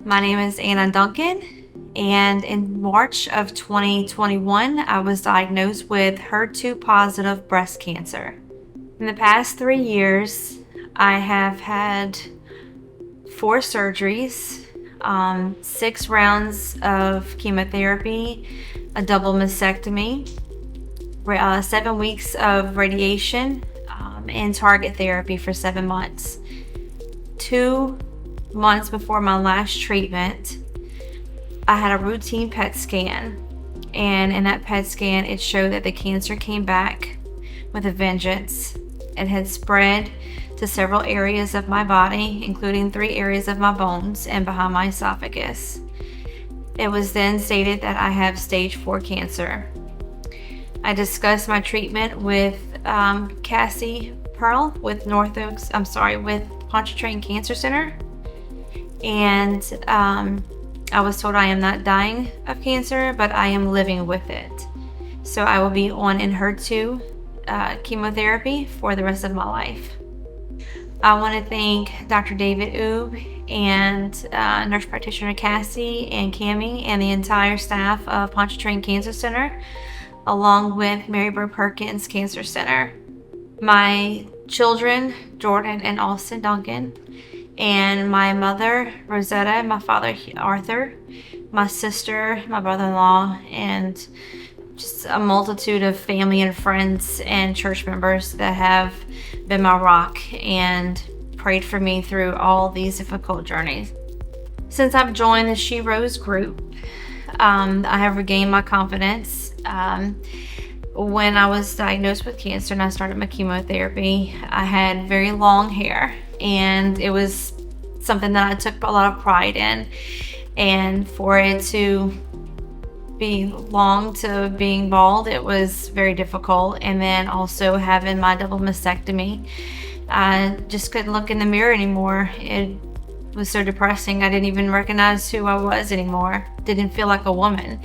My name is Anna Duncan, and in March of 2021, I was diagnosed with HER2 positive breast cancer. In the past 3 years, I have had 4 surgeries, 6 rounds of chemotherapy, a double mastectomy, 7 weeks of radiation, and target therapy for 7 months. 2 months before my last treatment, I had a routine PET scan, and in that PET scan, it showed that the cancer came back with a vengeance. It had spread to several areas of my body, including 3 areas of my bones and behind my esophagus. It was then stated that I have stage 4 cancer. I discussed my treatment with Cassie Pearl with with Pontchartrain Cancer Center, and I was told I am not dying of cancer, but I am living with it. So I will be on Enhertu chemotherapy for the rest of my life. I want to thank Dr. David Oob and nurse practitioner Cassie and Cammie and the entire staff of Pontchartrain Cancer Center, along with Mary Bird Perkins Cancer Center. My children, Jordan and Austin Duncan, and my mother, Rosetta, my father, Arthur, my sister, my brother-in-law, and just a multitude of family and friends and church members that have been my rock and prayed for me through all these difficult journeys. Since I've joined the She Rose group, I have regained my confidence. When I was diagnosed with cancer and I started my chemotherapy, I had very long hair, and it was something that I took a lot of pride in. And for it to be long to being bald, it was very difficult. And then also having my double mastectomy, I just couldn't look in the mirror anymore. It was so depressing. I didn't even recognize who I was anymore. Didn't feel like a woman.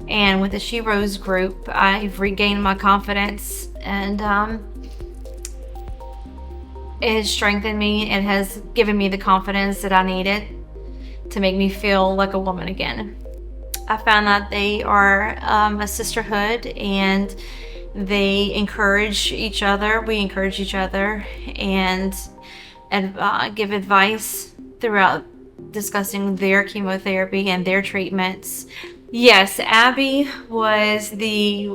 And with the She Rose group, I've regained my confidence, and it has strengthened me and has given me the confidence that I needed to make me feel like a woman again. I found that they are a sisterhood, and they encourage each other. We encourage each other and give advice throughout discussing their chemotherapy and their treatments. Yes, Abby was the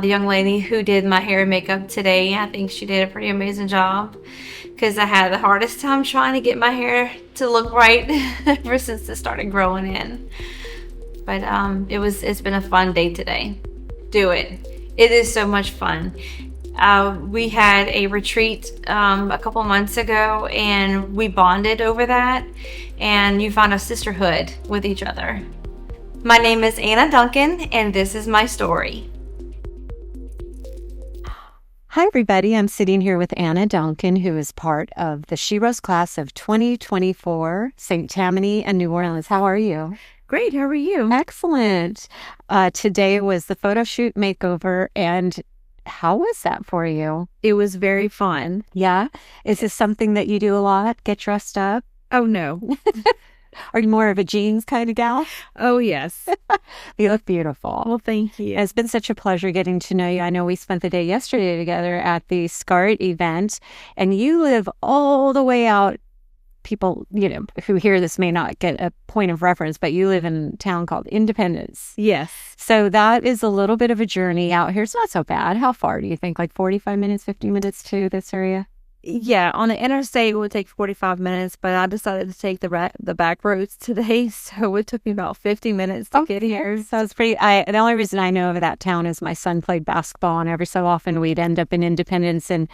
young lady who did my hair and makeup today. I think she did a pretty amazing job, because I had the hardest time trying to get my hair to look right ever since it started growing in. But it's been a fun day today. Do it. It is so much fun. We had a retreat a couple months ago, and we bonded over that, and you found a sisterhood with each other. My name is Anna Duncan, and this is my story. Hi, everybody. I'm sitting here with Anna Duncan, who is part of the She Rose class of 2024, St. Tammany and New Orleans. How are you? Great. How are you? Excellent. Today was the photo shoot makeover, and how was that for you? It was very fun. Yeah? Is this something that you do a lot? Get dressed up? Oh, no. Are you more of a jeans kind of gal? Oh, yes. You look beautiful. Well, thank you. It's been such a pleasure getting to know you. I know we spent the day yesterday together at the SCART event, and you live all the way out. People, who hear this may not get a point of reference, but you live in a town called Independence. Yes. So that is a little bit of a journey out here. It's not so bad. How far do you think? Like 45 minutes, 50 minutes to this area? Yeah, on the interstate, it would take 45 minutes, but I decided to take the back roads today, so it took me about 50 minutes to get here. So it's pretty. The only reason I know of that town is my son played basketball, and every so often we'd end up in Independence, and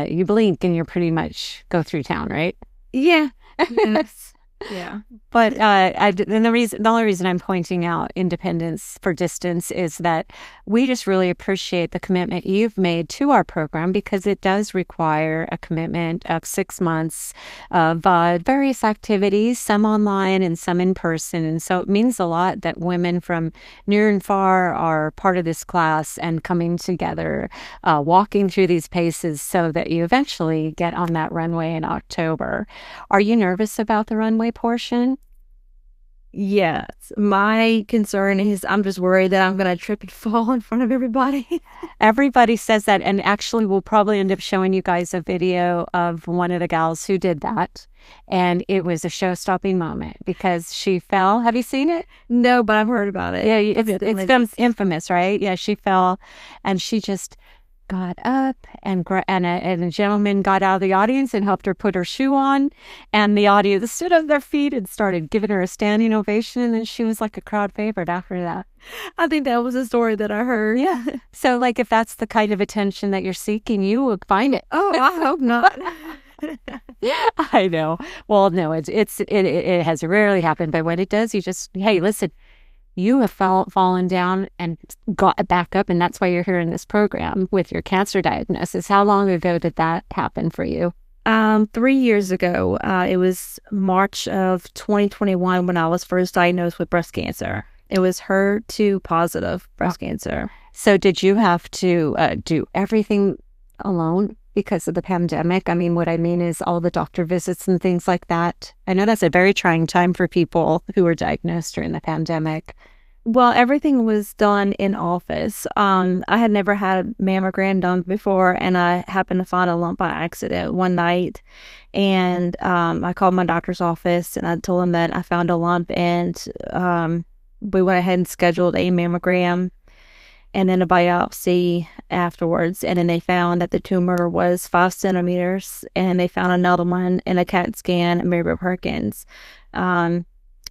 you blink and you're pretty much go through town, right? Yeah. Yes. Yeah. But the only reason I'm pointing out Independence for distance is that we just really appreciate the commitment you've made to our program, because it does require a commitment of 6 months of various activities, some online and some in person. And so it means a lot that women from near and far are part of this class and coming together, walking through these paces so that you eventually get on that runway in October. Are you nervous about the runway portion? Yes. My concern is I'm just worried that I'm going to trip and fall in front of everybody. Everybody says that. And actually, we'll probably end up showing you guys a video of one of the gals who did that. And it was a show-stopping moment because she fell. Have you seen it? No, but I've heard about it. Yeah, it's been infamous, right? Yeah, she fell and she just got up and a gentleman got out of the audience and helped her put her shoe on, and the audience stood on their feet and started giving her a standing ovation, and she was like a crowd favorite after that. I think that was a story that I heard. Yeah. So like if that's the kind of attention that you're seeking, you will find it. Oh, I hope not. I know. Well, no, it has rarely happened, but when it does, you just, hey, listen, you have fallen down and got back up, and that's why you're here in this program with your cancer diagnosis. How long ago did that happen for you? 3 years ago. It was March of 2021 when I was first diagnosed with breast cancer. It was HER2 positive breast cancer. So did you have to do everything alone because of the pandemic? I mean, what I mean is all the doctor visits and things like that. I know that's a very trying time for people who were diagnosed during the pandemic. Well, everything was done in office. I had never had a mammogram done before, and I happened to find a lump by accident one night. And I called my doctor's office, and I told them that I found a lump, and we went ahead and scheduled a mammogram and then a biopsy afterwards. And then they found that the tumor was 5 centimeters, and they found another one in a CAT scan, Mary Perkins,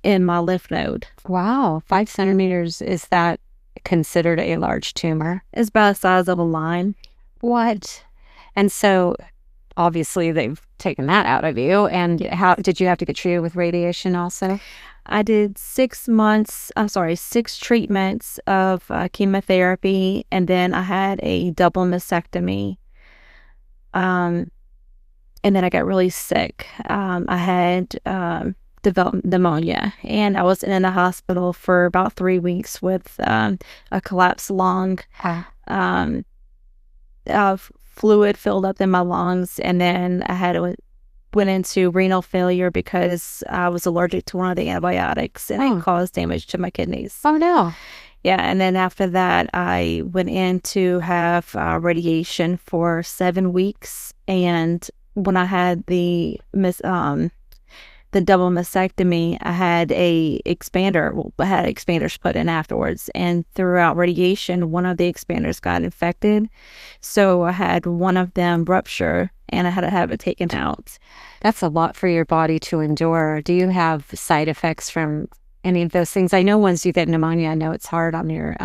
in my lymph node. Wow. 5 centimeters. Is that considered a large tumor? It's about the size of a line. What? And so obviously they've taken that out of you. And how did you have to get treated with radiation also? I did 6 treatments of chemotherapy, and then I had a double mastectomy. And then I got really sick. I had developed pneumonia, and I was in the hospital for about 3 weeks with a collapsed lung. Fluid filled up in my lungs, and then I went into renal failure because I was allergic to one of the antibiotics, and it caused damage to my kidneys. Oh, no. Yeah, and then after that, I went in to have radiation for 7 weeks, and when I had the double mastectomy, I had I had expanders put in afterwards, and throughout radiation, one of the expanders got infected, so I had one of them rupture, and I had to have it taken out. That's a lot for your body to endure. Do you have side effects from any of those things? I know once you get pneumonia, I know it's hard on your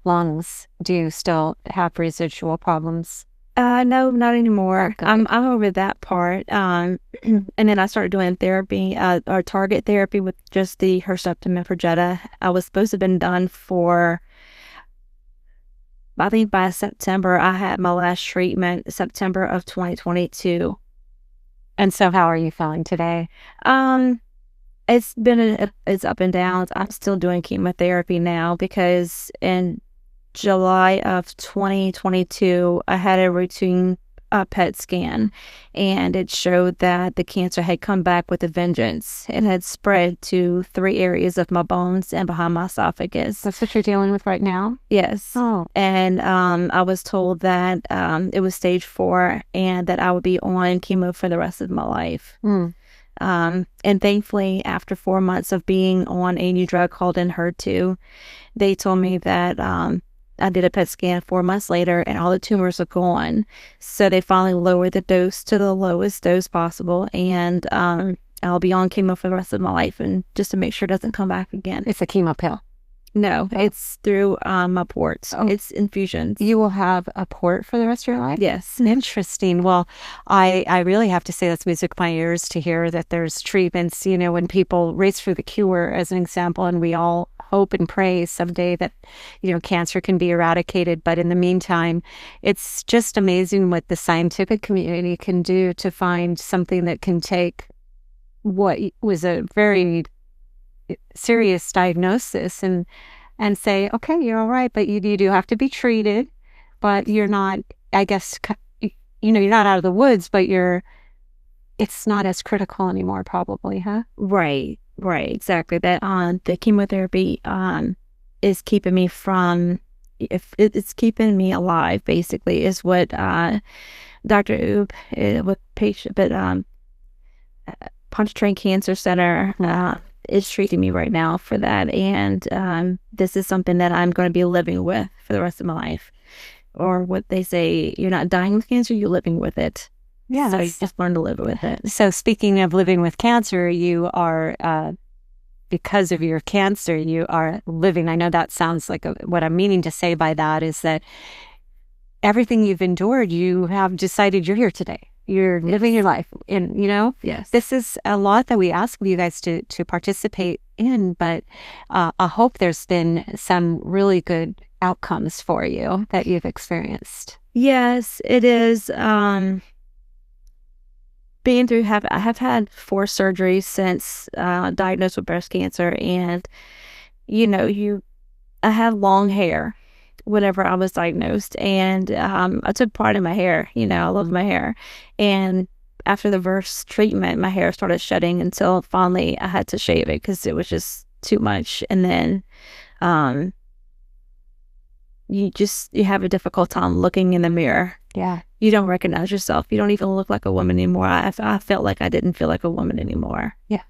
lungs. Do you still have residual problems? No, not anymore. I'm over that part. And then I started doing therapy, or target therapy with just the Herceptin and Perjeta. I was supposed to have been done for, I think by September. I had my last treatment, September of 2022. And so how are you feeling today? It's been, it's up and down. I'm still doing chemotherapy now because in July of 2022, I had a routine PET scan, and it showed that the cancer had come back with a vengeance. It had spread to 3 areas of my bones and behind my esophagus. That's what you're dealing with right now? Yes. Oh. And I was told that it was stage 4 and that I would be on chemo for the rest of my life. And thankfully, after 4 months of being on a new drug called Enhertu, they told me that I did a PET scan 4 months later, and all the tumors are gone. So they finally lowered the dose to the lowest dose possible, and I'll be on chemo for the rest of my life, and just to make sure it doesn't come back again. It's a chemo pill. No, it's through my ports. Oh. It's infusions. You will have a port for the rest of your life? Yes. Interesting. Well, I really have to say that's music to my ears to hear that there's treatments, you know, when people race for the cure, as an example, and we all hope and pray someday that, you know, cancer can be eradicated. But in the meantime, it's just amazing what the scientific community can do to find something that can take what was a very serious diagnosis and say, okay, you're all right, but you do have to be treated, but you're not, I guess, you know, you're not out of the woods, but it's not as critical anymore, probably, huh? Right. Right, exactly. That the chemotherapy is keeping me from, if it's keeping me alive, basically, is what Dr. Oob with patient, but Pontchartrain Cancer Center is treating me right now for that, and this is something that I'm going to be living with for the rest of my life. Or what they say, you're not dying with cancer, you're living with it. Yeah. So you just learn to live with it. So speaking of living with cancer, you are, because of your cancer, you are living. I know that sounds like what I'm meaning to say by that is that everything you've endured, you have decided you're here today. You're living your life. And, Yes. this is a lot that we ask of you guys to participate in, but I hope there's been some really good outcomes for you that you've experienced. Yes, it is. I have had 4 surgeries since diagnosed with breast cancer, and I had long hair whenever I was diagnosed, and I took pride in my hair. I love my hair, and after the first treatment, my hair started shedding until finally I had to shave it because it was just too much, and then you have a difficult time looking in the mirror. Yeah. You don't recognize yourself. You don't even look like a woman anymore. I felt like I didn't feel like a woman anymore. Yeah.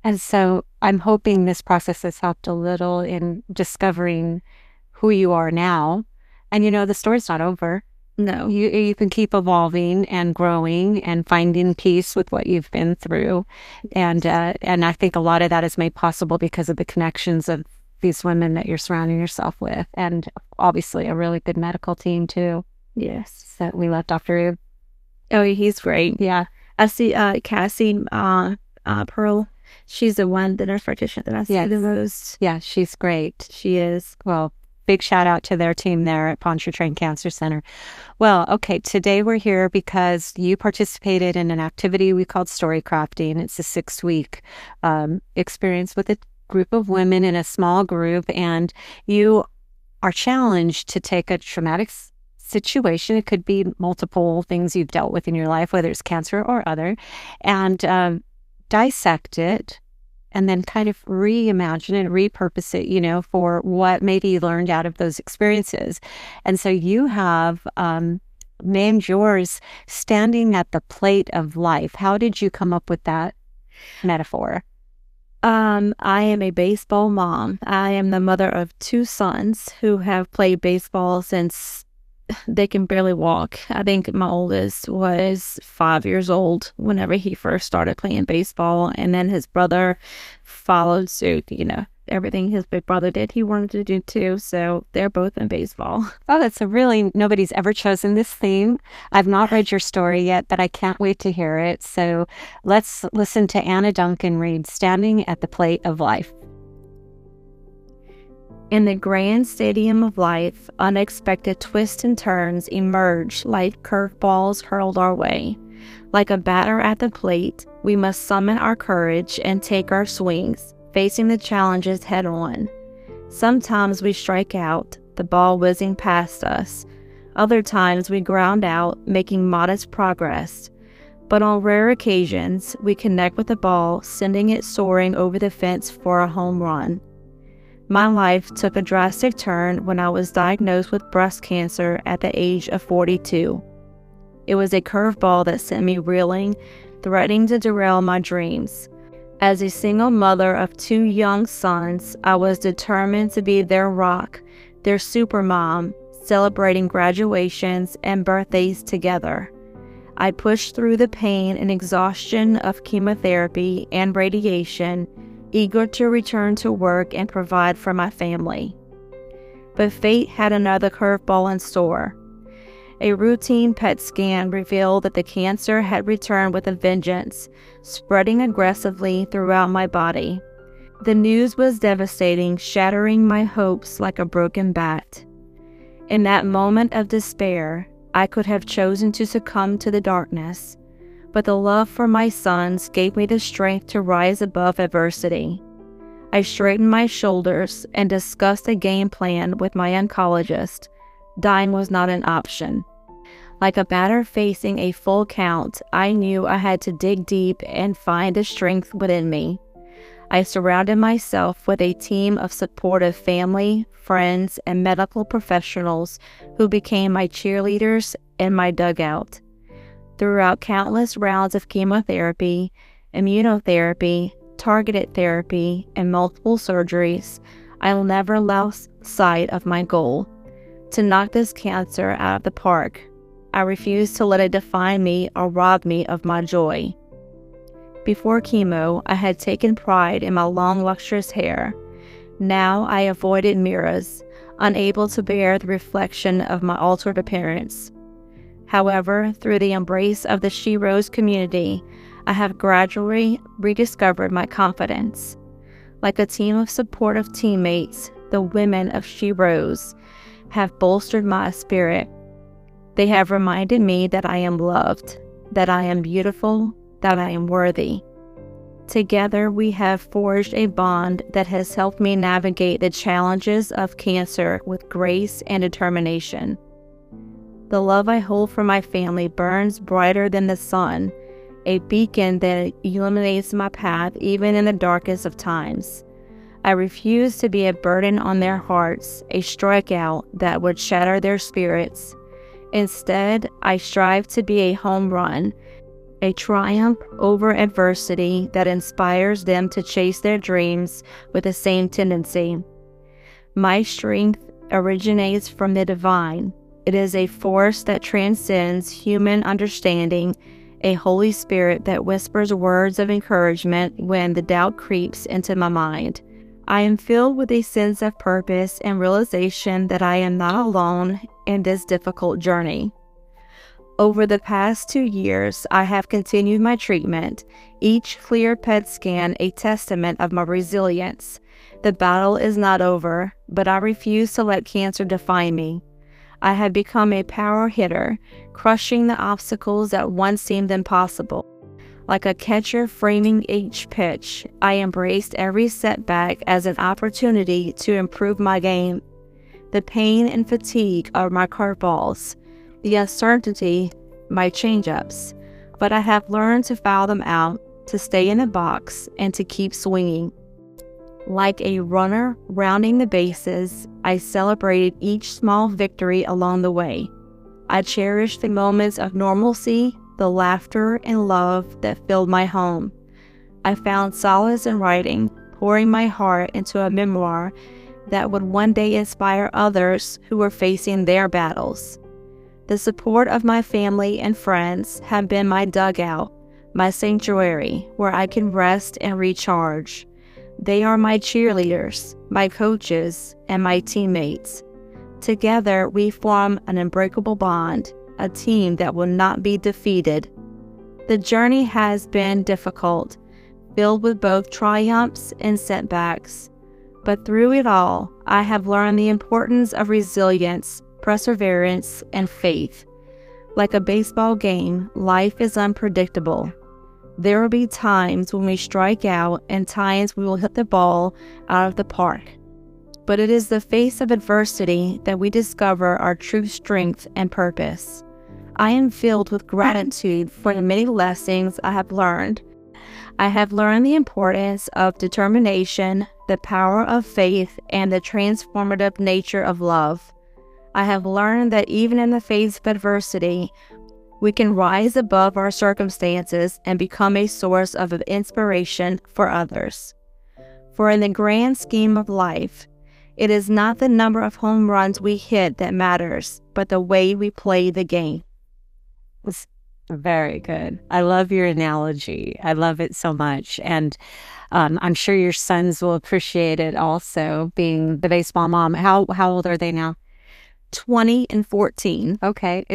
And so I'm hoping this process has helped a little in discovering who you are now. And the story's not over. No. You can keep evolving and growing and finding peace with what you've been through. And I think a lot of that is made possible because of the connections of these women that you're surrounding yourself with. And obviously a really good medical team too. Yes. So we love Dr. Oob. Oh, he's great. Yeah. I see Cassie Pearl. She's the one, the nurse practitioner that I see the most. Yeah, she's great. She is. Well, big shout out to their team there at Pontchartrain Cancer Center. Well, okay, today we're here because you participated in an activity we called story crafting. It's a 6-week experience with a group of women in a small group, and you are challenged to take a traumatic situation. It could be multiple things you've dealt with in your life, whether it's cancer or other, and dissect it and then kind of reimagine and repurpose it, for what maybe you learned out of those experiences. And so you have named yours Standing at the Plate of Life. How did you come up with that metaphor? I am a baseball mom. I am the mother of 2 sons who have played baseball since they can barely walk. I think my oldest was 5 years old whenever he first started playing baseball, and then his brother followed suit. Everything his big brother did, he wanted to do too. So they're both in baseball. Oh, that's nobody's ever chosen this theme. I've not read your story yet, but I can't wait to hear it. So let's listen to Anna Duncan read Standing at the Plate of Life. In the grand stadium of life, unexpected twists and turns emerge like curveballs hurled our way. Like a batter at the plate, we must summon our courage and take our swings, facing the challenges head on. Sometimes we strike out, the ball whizzing past us. Other times we ground out, making modest progress. But on rare occasions, we connect with the ball, sending it soaring over the fence for a home run. My life took a drastic turn when I was diagnosed with breast cancer at the age of 42. It was a curveball that sent me reeling, threatening to derail my dreams. As a single mother of 2 young sons, I was determined to be their rock, their supermom, celebrating graduations and birthdays together. I pushed through the pain and exhaustion of chemotherapy and radiation, eager to return to work and provide for my family. But fate had another curveball in store. A routine PET scan revealed that the cancer had returned with a vengeance, spreading aggressively throughout my body. The news was devastating, shattering my hopes like a broken bat. In that moment of despair, I could have chosen to succumb to the darkness, but the love for my sons gave me the strength to rise above adversity. I straightened my shoulders and discussed a game plan with my oncologist. Dying was not an option. Like a batter facing a full count, I knew I had to dig deep and find the strength within me. I surrounded myself with a team of supportive family, friends, and medical professionals who became my cheerleaders and my dugout. Throughout countless rounds of chemotherapy, immunotherapy, targeted therapy, and multiple surgeries, I'll never lose sight of my goal: to knock this cancer out of the park. I refuse to let it define me or rob me of my joy. Before chemo, I had taken pride in my long, luxurious hair. Now I avoided mirrors, unable to bear the reflection of my altered appearance. However, through the embrace of the She Rose community, I have gradually rediscovered my confidence. Like a team of supportive teammates, the women of She Rose have bolstered my spirit. They have reminded me that I am loved, that I am beautiful, that I am worthy. Together, we have forged a bond that has helped me navigate the challenges of cancer with grace and determination. The love I hold for my family burns brighter than the sun, a beacon that illuminates my path even in the darkest of times. I refuse to be a burden on their hearts, a strikeout that would shatter their spirits. Instead, I strive to be a home run, a triumph over adversity that inspires them to chase their dreams with the same tendency. My strength originates from the divine. It is a force that transcends human understanding, a Holy Spirit that whispers words of encouragement when the doubt creeps into my mind. I am filled with a sense of purpose and realization that I am not alone in this difficult journey. Over the past 2 years, I have continued my treatment, each clear PET scan a testament of my resilience. The battle is not over, but I refuse to let cancer define me. I have become a power hitter, crushing the obstacles that once seemed impossible. Like a catcher framing each pitch, I embraced every setback as an opportunity to improve my game. The pain and fatigue are my curveballs, the uncertainty, my change-ups, but I have learned to foul them out, to stay in the box, and to keep swinging. Like a runner rounding the bases, I celebrated each small victory along the way. I cherished the moments of normalcy, the laughter and love that filled my home. I found solace in writing, pouring my heart into a memoir that would one day inspire others who were facing their battles. The support of my family and friends have been my dugout, my sanctuary, where I can rest and recharge. They are my cheerleaders, my coaches, and my teammates. Together, we form an unbreakable bond, a team that will not be defeated. The journey has been difficult, filled with both triumphs and setbacks. But through it all, I have learned the importance of resilience, perseverance, and faith. Like a baseball game, life is unpredictable. There will be times when we strike out and times we will hit the ball out of the park. But it is the face of adversity that we discover our true strength and purpose. I am filled with gratitude for the many lessons I have learned. I have learned the importance of determination, the power of faith, and the transformative nature of love. I have learned that even in the face of adversity, we can rise above our circumstances and become a source of inspiration for others. For in the grand scheme of life, it is not the number of home runs we hit that matters, but the way we play the game. It's very good. I love your analogy. I love it so much. And I'm sure your sons will appreciate it also, being the baseball mom. How old are they now? 20 and 14. Okay.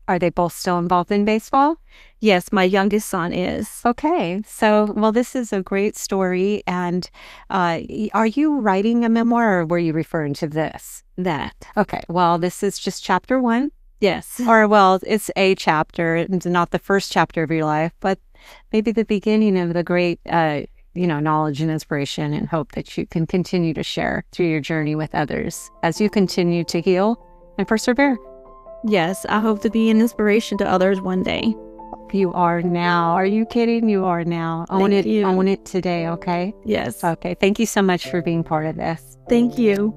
Are they both still involved in baseball? Yes, my youngest son is. Okay. So, well, this is a great story. And are you writing a memoir, or were you referring to that? Okay. Well, this is just chapter 1. Yes. Or, well, it's a chapter. It's not the first chapter of your life, but maybe the beginning of the great, knowledge and inspiration and hope that you can continue to share through your journey with others as you continue to heal and persevere. Yes, I hope to be an inspiration to others one day. You are now. Are you kidding? You are now. Own Thank it. you. Own it today, okay? Yes. Okay. Thank you so much for being part of this. Thank you.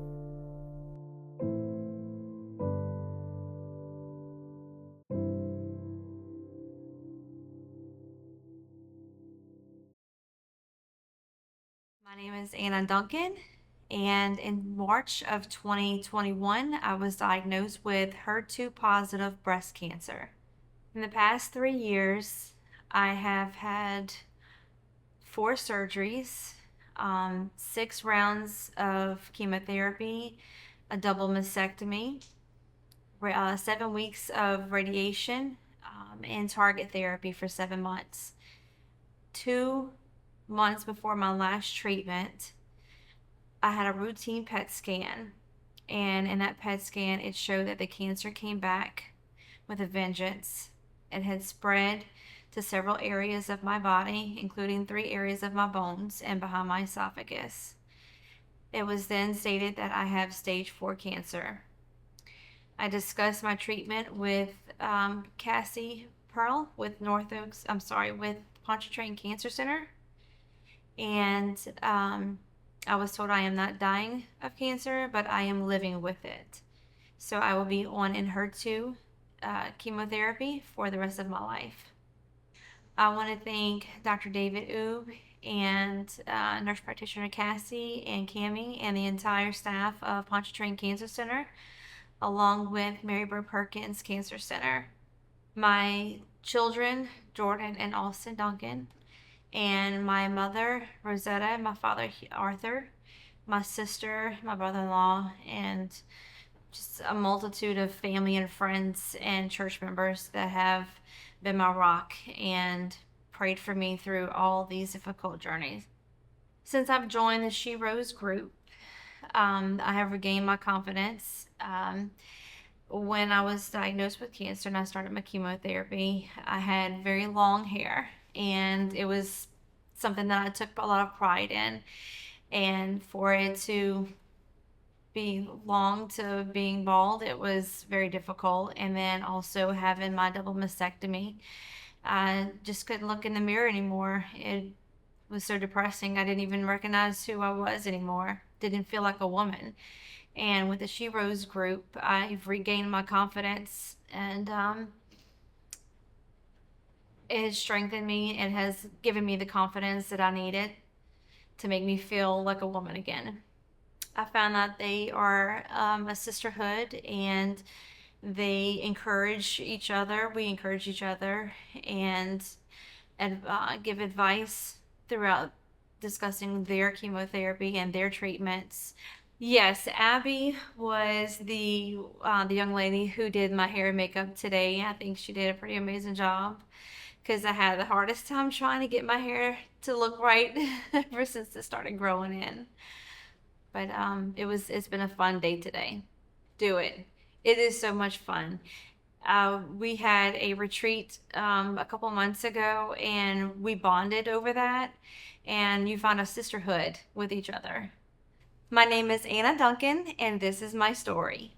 My name is Anna Duncan, and in March of 2021, I was diagnosed with HER2 positive breast cancer. In the past 3 years, I have had 4 surgeries, 6 rounds of chemotherapy, a double mastectomy, 7 weeks of radiation, and target therapy for 7 months. 2 months before my last treatment, I had a routine PET scan, and in that PET scan, it showed that the cancer came back with a vengeance. It had spread to several areas of my body, including 3 areas of my bones and behind my esophagus. It was then stated that I have stage 4 cancer. I discussed my treatment with Cassie Pearl with with Pontchartrain Cancer Center, and I was told I am not dying of cancer, but I am living with it. So I will be on Enhertu chemotherapy for the rest of my life. I want to thank Dr. David Oob and nurse practitioner Cassie and Cami and the entire staff of Pontchartrain Cancer Center, along with Mary Bird Perkins Cancer Center. My children, Jordan and Austin Duncan, and my mother, Rosetta, my father, Arthur, my sister, my brother-in-law, and just a multitude of family and friends and church members that have been my rock and prayed for me through all these difficult journeys. Since I've joined the She Rose group, I have regained my confidence. When I was diagnosed with cancer and I started my chemotherapy, I had very long hair, and it was something that I took a lot of pride in. And for it to be long to being bald, it was very difficult. And then also having my double mastectomy, I just couldn't look in the mirror anymore. It was so depressing. I didn't even recognize who I was anymore. Didn't feel like a woman. And with the She Rose group, I've regained my confidence, and it has strengthened me and has given me the confidence that I needed to make me feel like a woman again. I found that they are a sisterhood, and they encourage each other. We encourage each other and give advice throughout discussing their chemotherapy and their treatments. Yes, Abby was the young lady who did my hair and makeup today. I think she did a pretty amazing job because I had the hardest time trying to get my hair to look right ever since it started growing in. But it's been a fun day today. Do it. It is so much fun. We had a retreat a couple months ago, and we bonded over that, and you found a sisterhood with each other. My name is Anna Duncan, and this is my story.